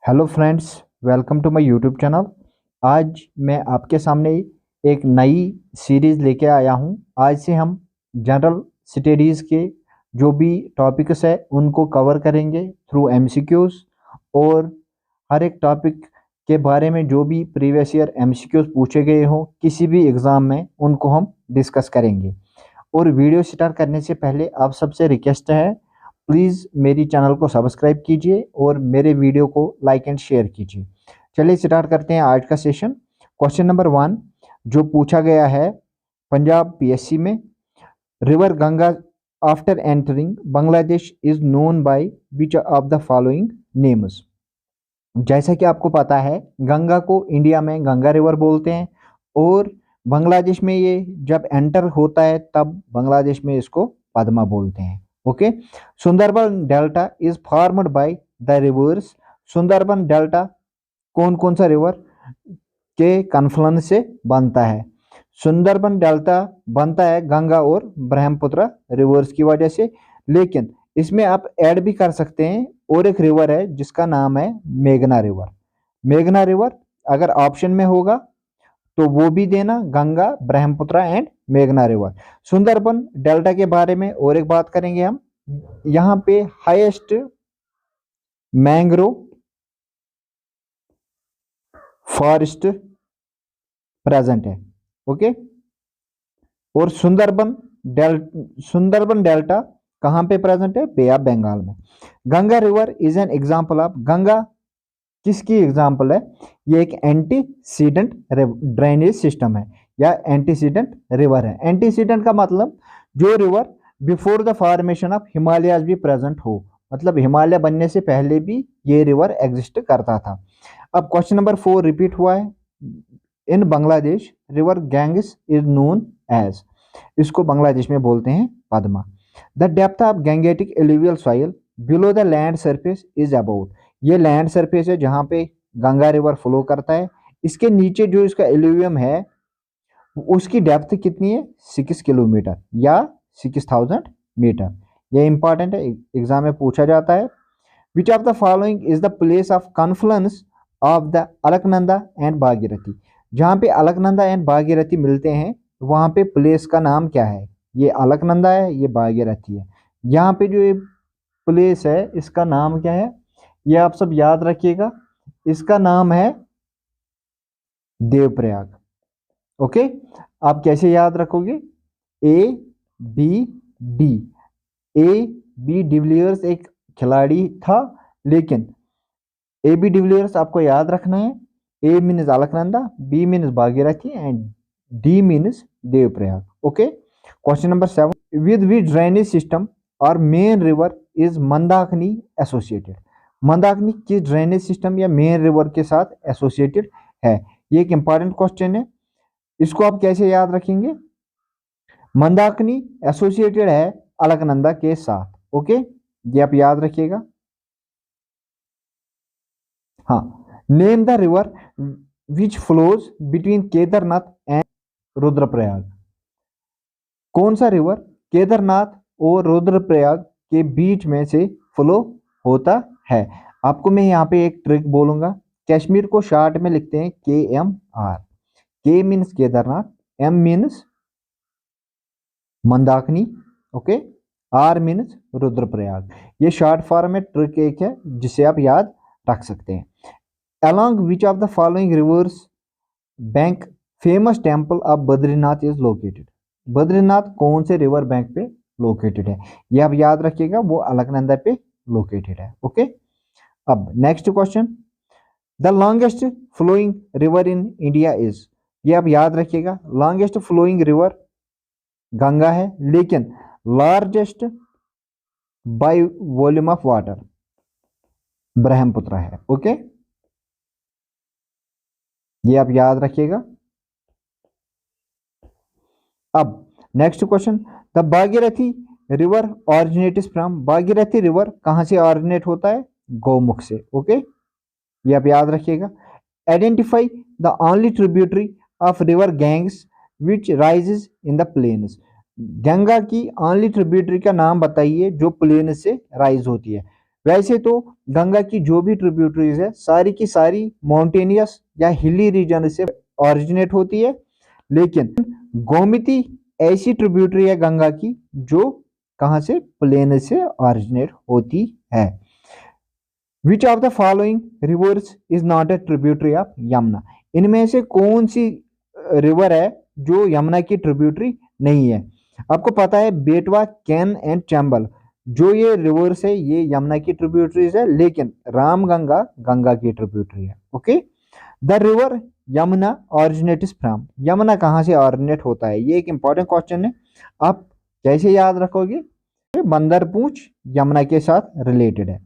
Hello friends, welcome to my YouTube channel. आज मैं आपके सामने एक नई सीरीज़ लेके आया हूं। आज से हम जनरल स्टडीज़ के जो भी टॉपिक्स है उनको कवर करेंगे थ्रू एमसीक्यूज़, और हर एक टॉपिक के बारे में जो भी प्रीवियस ईयर एमसीक्यूज़ पूछे गए हों किसी भी एग्ज़ाम में उनको हम डिस्कस करेंगे। और वीडियो स्टार्ट करने से पहले आप सबसे रिक्वेस्ट है, प्लीज़ मेरी चैनल को सब्सक्राइब कीजिए और मेरे वीडियो को लाइक एंड शेयर कीजिए। चलिए स्टार्ट करते हैं आज का सेशन। क्वेश्चन नंबर 1 जो पूछा गया है पंजाब पीएससी में, river Ganga after entering Bangladesh is known by which of the following names. जैसा कि आपको पता है, गंगा को इंडिया में गंगा रिवर बोलते हैं और बांग्लादेश में ये जब एंटर होता है तब बांग्लादेश में इसको पद्मा बोलते हैं। Okay, Sundarban delta is formed by the reverse. Sundarban delta कौन कौन सा रिवर के कन्फ्लुएंस से बनता है? सुंदरबन डेल्टा बनता है गंगा और ब्रह्मपुत्र रिवर्स की वजह से, लेकिन इसमें आप ऐड भी कर सकते हैं और एक रिवर है जिसका नाम है मेघना रिवर। मेघना रिवर अगर ऑप्शन में होगा तो वो भी देना, गंगा, ब्रह्मपुत्र एंड मेघना रिवर। सुंदरबन डेल्टा के बारे में और एक बात करेंगे हम। यहाँ पे हाईएस्ट मैंग्रोव फॉरेस्ट प्रेजेंट है। ओके, और सुंदरबन डेल्टा कहाँ पे प्रेजेंट है? बे ऑफ बंगाल में। Ganga river is an example of, Ganga किसकी एग्जाम्पल है? ये एक एंटीसीडेंट ड्रेनेज सिस्टम है या एंटीसीडेंट रिवर है। एंटीसीडेंट का मतलब जो river before the formation of Himalayas भी प्रेजेंट हो, मतलब हिमालय बनने से पहले भी ये रिवर एग्जिस्ट करता था। अब क्वेश्चन नंबर 4 रिपीट हुआ है। In Bangladesh river Ganges is known as, इसको बांग्लादेश में बोलते हैं Padma. The depth of Gangetic alluvial soil below the land surface is about, ये लैंड सरफेस है जहाँ पे गंगा रिवर फ्लो करता है। इसके नीचे जो इसका एलुवियम है उसकी डेप्थ कितनी है? 6 किलोमीटर या 6000 मीटर। ये इंपॉर्टेंट है, एग्जाम में पूछा जाता है। Which of the following is the place of Confluence of the Alaknanda and Bhagirathi. जहाँ पे अलकनंदा एंड भागीरथी मिलते हैं वहाँ पे प्लेस का नाम क्या है? ये अलकनंदा है, ये भागीरथी है। यहाँ पे जो ये प्लेस है इसका नाम क्या है? ये आप सब याद रखिएगा, इसका नाम है देवप्रयाग। ओके, आप कैसे याद रखोगे? A B D. A B de Villiers एक खिलाड़ी था, लेकिन ए बी डिविलियर्स आपको याद रखना है। A means Alaknanda, B means Bhagirathi and D means Devprayag. Okay, question number 7 with which drainage system और main river is Mandakini associated. Mandakini किस ड्रेनेज सिस्टम या मेन रिवर के साथ एसोसिएटेड है? ये एक इंपॉर्टेंट क्वेश्चन है, इसको आप कैसे याद रखेंगे? मंदाकिनी एसोसिएटेड है अलकनंदा के साथ। ओके, ये आप याद रखिएगा। हाँ, name the river which flows between Kedarnath and Rudraprayag. कौन सा रिवर केदारनाथ और रुद्रप्रयाग के बीच में से फ्लो होता है? आपको मैं यहाँ पे एक ट्रिक बोलूंगा। कश्मीर को शॉर्ट में लिखते हैं KMR। K means Kedarnath, M means Mandakini, okay, R means Rudraprayag. ये शॉर्ट फॉर्म में ट्रिक एक है जिसे आप याद रख सकते हैं। Along which of the following rivers bank famous temple of Badrinath is located. Badrinath कौन से रिवर बैंक पे लोकेटेड है? ये आप याद रखिएगा, वो अलकनंदा पे लोकेटेड है। ओके, अब next question, the longest flowing river in India is. ये आप याद रखिएगा, लॉन्गेस्ट फ्लोइंग रिवर गंगा है, लेकिन largest by volume of water Brahmaputra है। ओके, ये आप याद रखिएगा। अब next question, the Bhagirathi river originates from. Bhagirathi river कहां से ऑरिजिनेट होता है? गौमुख से। ओके, ये आप याद रखिएगा। Identify the only tributary of river Ganges which rises in the plains. Ganga की ओनली ट्रिब्यूटरी का नाम बताइए जो प्लेन से राइज होती है। वैसे तो गंगा की जो भी ट्रिब्यूटरीज है सारी की सारी माउंटेनियस या हिली रीजन से ऑरिजिनेट होती है, लेकिन गोमती ऐसी ट्रिब्यूटरी है गंगा की जो कहां से, प्लेन से ऑरिजिनेट होती है। Which of the following rivers is not a tributary of Yamuna, इनमें से कौन सी रिवर है जो यमुना की ट्रिब्यूटरी नहीं है। आपको पता है बेटवा, कैन एंड चंबल जो ये रिवर्स है ये यमुना की ट्रिब्यूटरीज है, लेकिन रामगंगा गंगा की ट्रिब्यूटरी है। Okay, the river Yamuna originates from, Yamuna कहाँ से ऑरिजिनेट होता है, ये एक इंपॉर्टेंट क्वेश्चन है। आप कैसे याद रखोगे, बंदर पूंछ यमुना के साथ रिलेटेड है।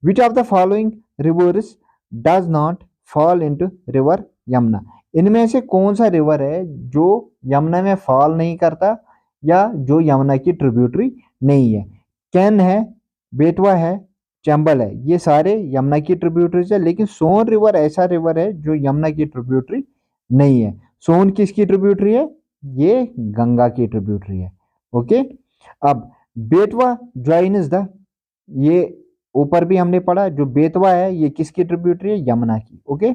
Which of the following rivers does not fall into river Yamuna, इनमें से कौन सा रिवर है जो यमुना में फॉल नहीं करता या जो यमुना की ट्रिब्यूटरी नहीं है। कैन है, बेटवा है, चंबल है, ये सारे यमुना की ट्रिब्यूटरीज है, लेकिन सोन रिवर ऐसा रिवर है जो यमुना की ट्रिब्यूटरी नहीं है। सोन किसकी ट्रिब्यूटरी है, ये गंगा की ट्रिब्यूटरी है। ओके, अब बेटवा ज्वाइन्स द, ये ऊपर भी हमने पढ़ा जो बेतवा है ये किसकी ट्रिब्यूटरी है, यमुना की। Okay,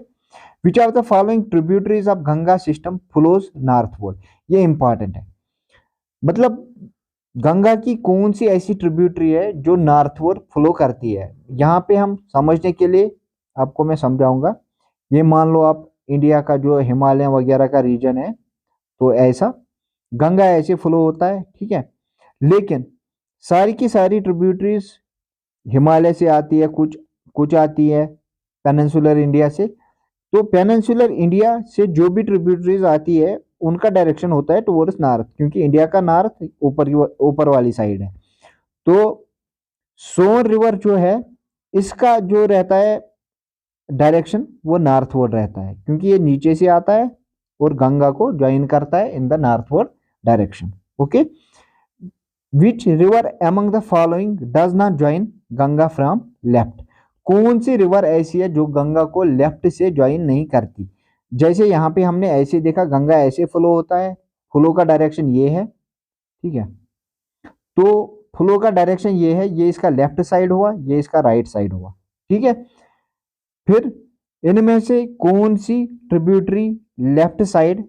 which of the following tributaries of Ganga system flows northward, ये इंपॉर्टेंट है, मतलब गंगा की कौन सी ऐसी ट्रिब्यूटरी है जो नॉर्थवर्ड फ्लो करती है। यहाँ पे हम समझने के लिए आपको मैं समझाऊंगा। ये मान लो आप इंडिया का जो हिमालय वगैरह का रीजन है, तो ऐसा गंगा ऐसे फ्लो होता है, ठीक है, लेकिन सारी की सारी ट्रिब्यूटरीज हिमालय से आती है, कुछ कुछ आती है पेनिनसुलर इंडिया से। तो पेनिनसुलर इंडिया से जो भी ट्रिब्यूटरीज आती है उनका डायरेक्शन होता है टुवर्ड्स नॉर्थ, क्योंकि इंडिया का नॉर्थ ऊपर वाली साइड है। तो सोन रिवर जो है इसका जो रहता है डायरेक्शन वो नॉर्थवर्ड रहता है, क्योंकि ये नीचे से आता है और गंगा को ज्वाइन करता है in the northward direction. Okay, which river among the following does not join Ganga from left, कौन सी रिवर ऐसी है जो गंगा को लेफ्ट से ज्वाइन नहीं करती। जैसे यहाँ पे हमने ऐसे देखा गंगा ऐसे फ्लो होता है, फ्लो का डायरेक्शन ये है, ठीक है, तो फ्लो का डायरेक्शन ये है, ये इसका लेफ्ट साइड हुआ, ये इसका राइट साइड हुआ, ठीक है। फिर इनमें से कौन सी ट्रिब्यूटरी लेफ्ट साइड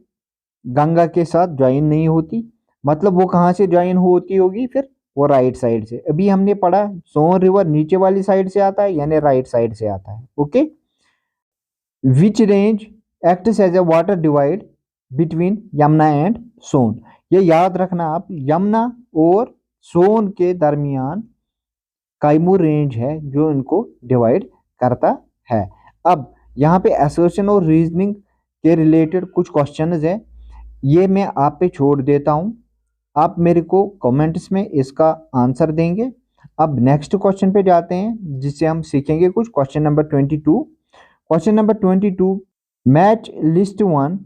गंगा के साथ ज्वाइन नहीं होती, मतलब वो कहाँ से ज्वाइन होती होगी, फिर वो राइट साइड से। अभी हमने पढ़ा सोन रिवर नीचे वाली साइड से आता है यानी राइट साइड से आता है। Okay, which range acts as a water divide between Yamuna and Son, ये याद रखना आप, यमुना और सोन के दरमियान काइमूर रेंज है जो इनको डिवाइड करता है। अब यहाँ पे एसोसिएशन और रीजनिंग के रिलेटेड कुछ क्वेश्चंस हैं, ये मैं आप पे छोड़ देता हूँ, आप मेरे को कमेंट्स में इसका आंसर देंगे। अब नेक्स्ट क्वेश्चन पे जाते हैं जिससे हम सीखेंगे कुछ। Question number 22, question number 22, match list 1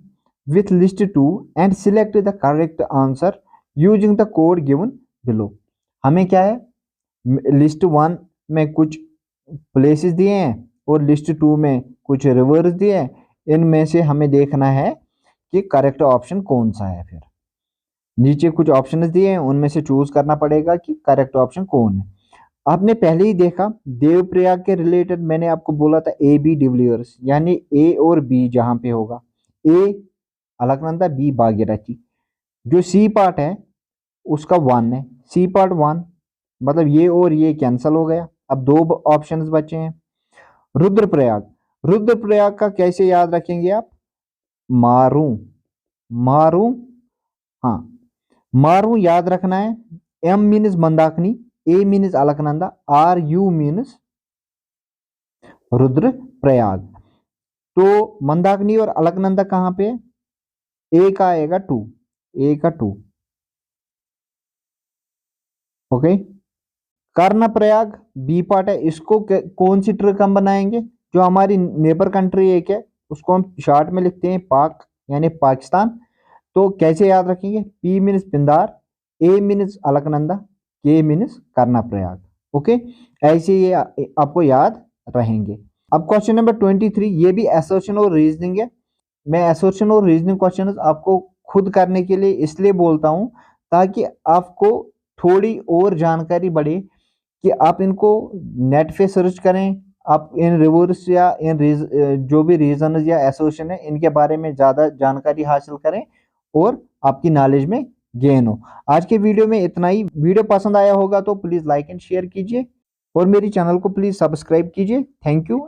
with list 2 and select the correct answer using the code given below. हमें क्या है, लिस्ट 1 में कुछ प्लेसेस दिए हैं और लिस्ट 2 में कुछ रिवर्स दिए हैं, इनमें से हमें देखना है कि करेक्ट ऑप्शन कौन सा है। फिर नीचे कुछ ऑप्शंस दिए हैं उनमें से चूज करना पड़ेगा कि करेक्ट ऑप्शन कौन है। आपने पहले ही देखा देवप्रयाग के रिलेटेड मैंने आपको बोला था ए बी डिविलियर्स, यानी ए और बी जहां पे होगा, ए अलकनंदा बी भागीरथी। जो सी पार्ट है उसका 1 है, सी पार्ट 1, मतलब ये और ये कैंसिल हो गया, अब 2 ऑप्शंस बचे हैं। रुद्रप्रयाग, रुद्रप्रयाग का कैसे याद रखेंगे आप, मारू, मारू, हाँ मारू याद रखना है। M means Mandakini, A means Alaknanda, R U means Rudraprayag. तो मंदाकिनी और अलकनंदा कहां पे है, ए का आएगा 2, ए का 2। ओके, कर्णप्रयाग बी पार्ट है, इसको कौन सी ट्रिक हम बनाएंगे, जो हमारी नेबर कंट्री एक है उसको हम शॉर्ट में लिखते हैं पाक यानी पाकिस्तान। तो कैसे याद रखेंगे, पी मीन्स पिंदार, ए मीन्स अलकनंदा, के मीन्स कर्णप्रयाग। ओके, ऐसे ये आपको याद रहेंगे। अब क्वेश्चन नंबर 23, ये भी एसोसिएशन और रीजनिंग है। मैं एसोसिएशन और रीजनिंग क्वेश्चन आपको खुद करने के लिए इसलिए बोलता हूँ ताकि आपको थोड़ी और जानकारी बढ़े कि आप इनको नेट पे सर्च करें, आप इन रिवर्स या इन जो भी रीजन या एसोसिएशन है इनके बारे में ज़्यादा जानकारी हासिल करें और आपकी नॉलेज में गेन हो। आज के वीडियो में इतना ही। वीडियो पसंद आया होगा तो प्लीज़ लाइक एंड शेयर कीजिए और मेरी चैनल को प्लीज़ सब्सक्राइब कीजिए। Thank you.